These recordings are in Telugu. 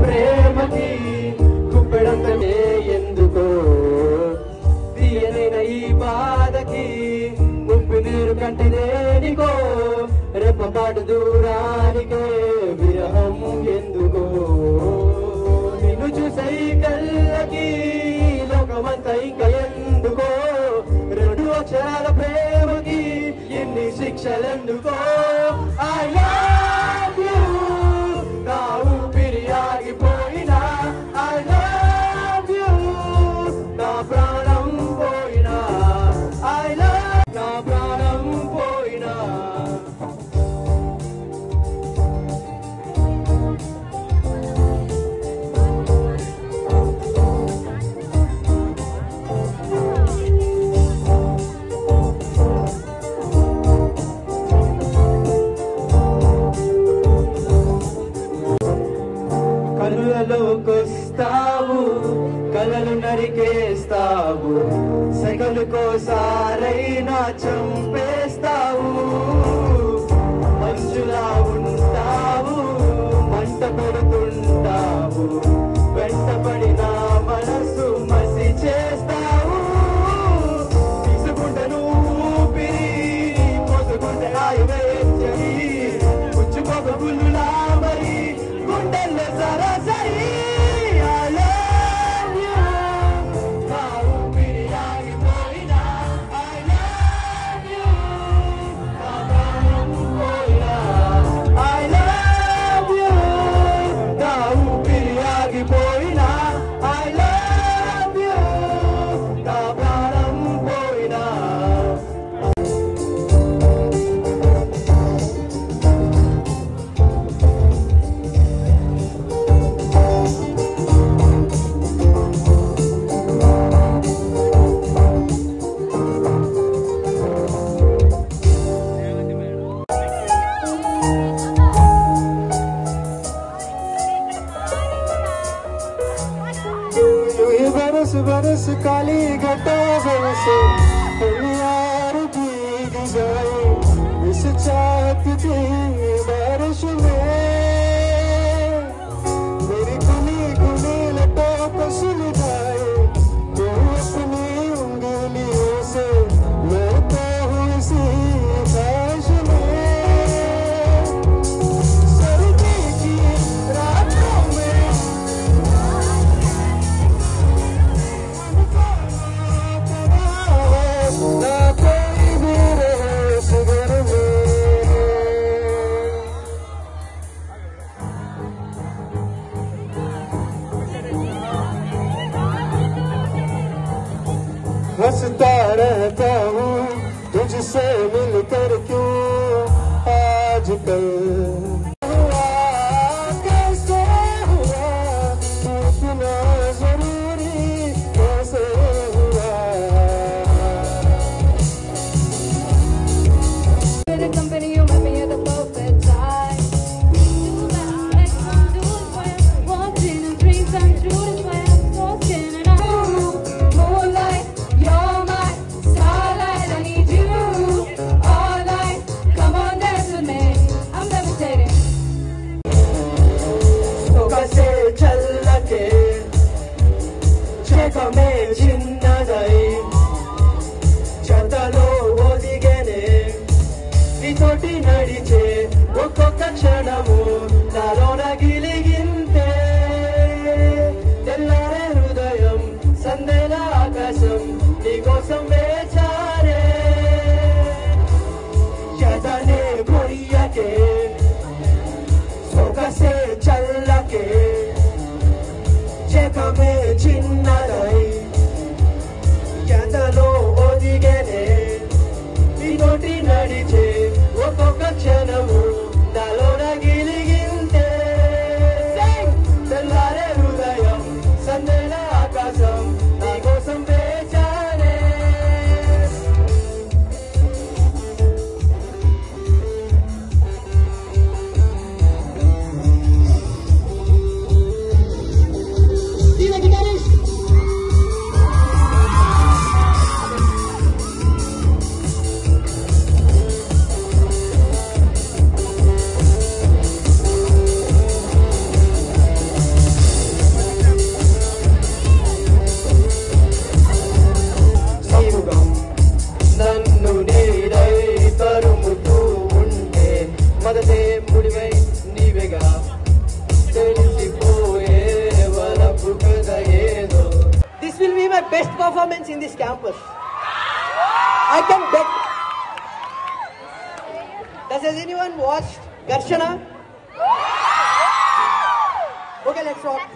ప్రేమకి కుప్పెడంతనే ఎందుకో తీయనైన ఈ బాధకి ఉప్పు నీరు కంటి దేనికో రెప్పపాటు దూరానికే విరహం ఎందుకో నిన్ను చూసే కళ్ళకి లోకమంతా ఇంకా ఎందుకో రెండు అక్షరాల ప్రేమకి ఎన్ని శిక్షలెందుకో I love you నా ఊపిరి ఆగిపోయినా I love you నా ప్రాణం పోయినా I love నా ప్రాణం పోయినా కళ్ళలోకొస్తావు కలలు నరికేస్తావు సెగలుకోసారైనా చంపేస్తావు మంచులా ఉంటావు మంట పెడుతుంటావు వెంటపడిన మనసు మసి చేస్తావు తీసుకుంటే ఊపిరి పొసుకుంటే ఆయువేచ్చని పుచ్చుకోక గుల్లులా మరి గుండెల్లో సరాసరి I love you నా ఊపిరి ఆగిపోయినా I love you నా ప్రాణం పోయినా I love you నా ఊపిరి ఆగిపోయినా I love you నా ప్రాణం పోయినా बरस बरस काली घटा बरसे यार भीग जाए इस चाहत की बारिश में मेरी कुली कुली लटों को सुलझाए तो अपनी उंगलियों से मैं तो हूँ इसी ख्वाहिश में सर्दी की रातों में ना कोई भी रहे इस घर में हंसता रहता हूँ तुझसे मिलकर क्यों आजकल हुआ कैसे हुआ इतना जरूरी कैसे हुआ the company you met me at the perfect time. Do that, do it well. Walked in a dream come true as well. Walking and moonlight, you're my starlight. I need you all night. Come on, dance with me. I'm levitating. ఒకసే చల్లకే చేకమే చిన్నదై చెతలో ఒదిగనే నీతోటి నడిచే ఒక్కొక్క క్షణము నాలోన గిలిగింతే తెల్లారే హృదయం సందేల ఆకాశం నీకోసం వేచారే ఎదనే కొయ్యకే ఒకసే చల్లకే చేకమే చిన్నదై ఎంతలో ఒదిగనే నీతోటి నడిచే ఒక్కొక్క క్షణము నాలోన గిలిగింది This will be my best performance in this campus. I can bet. Has anyone watched Garshana? Okay, let's rock.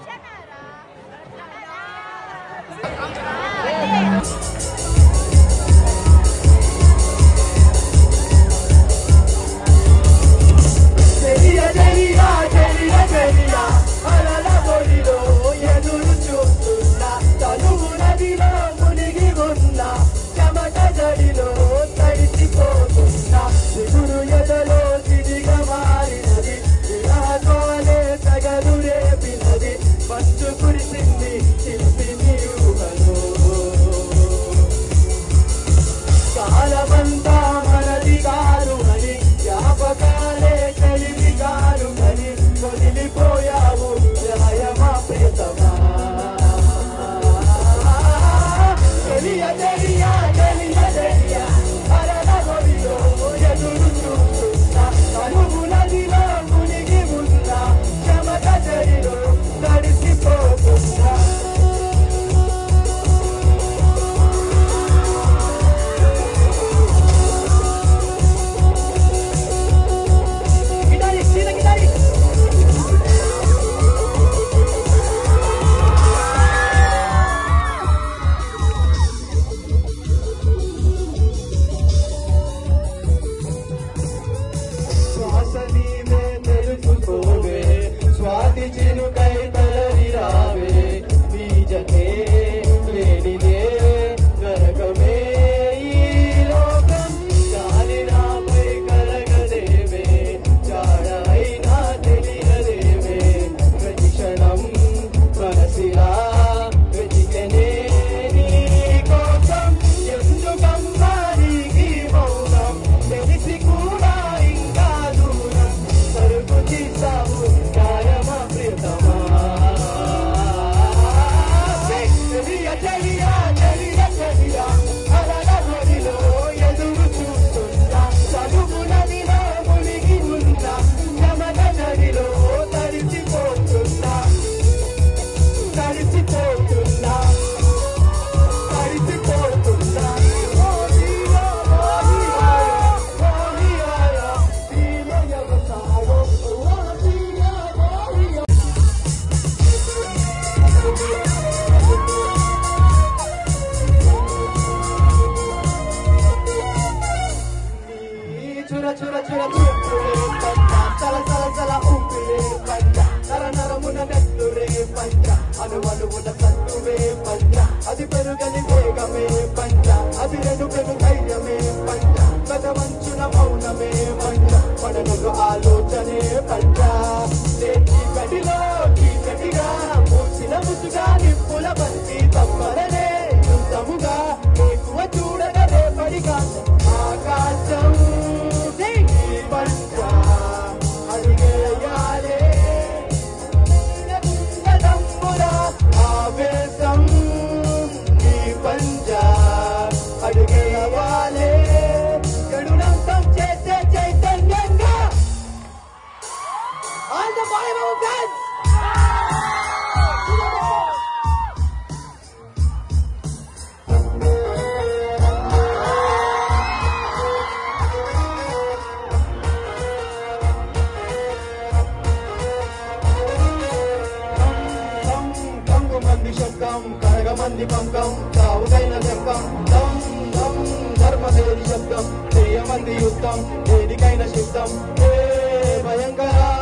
ధర్మదేవి శబ్దం చేయమంది యుద్ధం దేనికైనా సిద్ధం భయంకర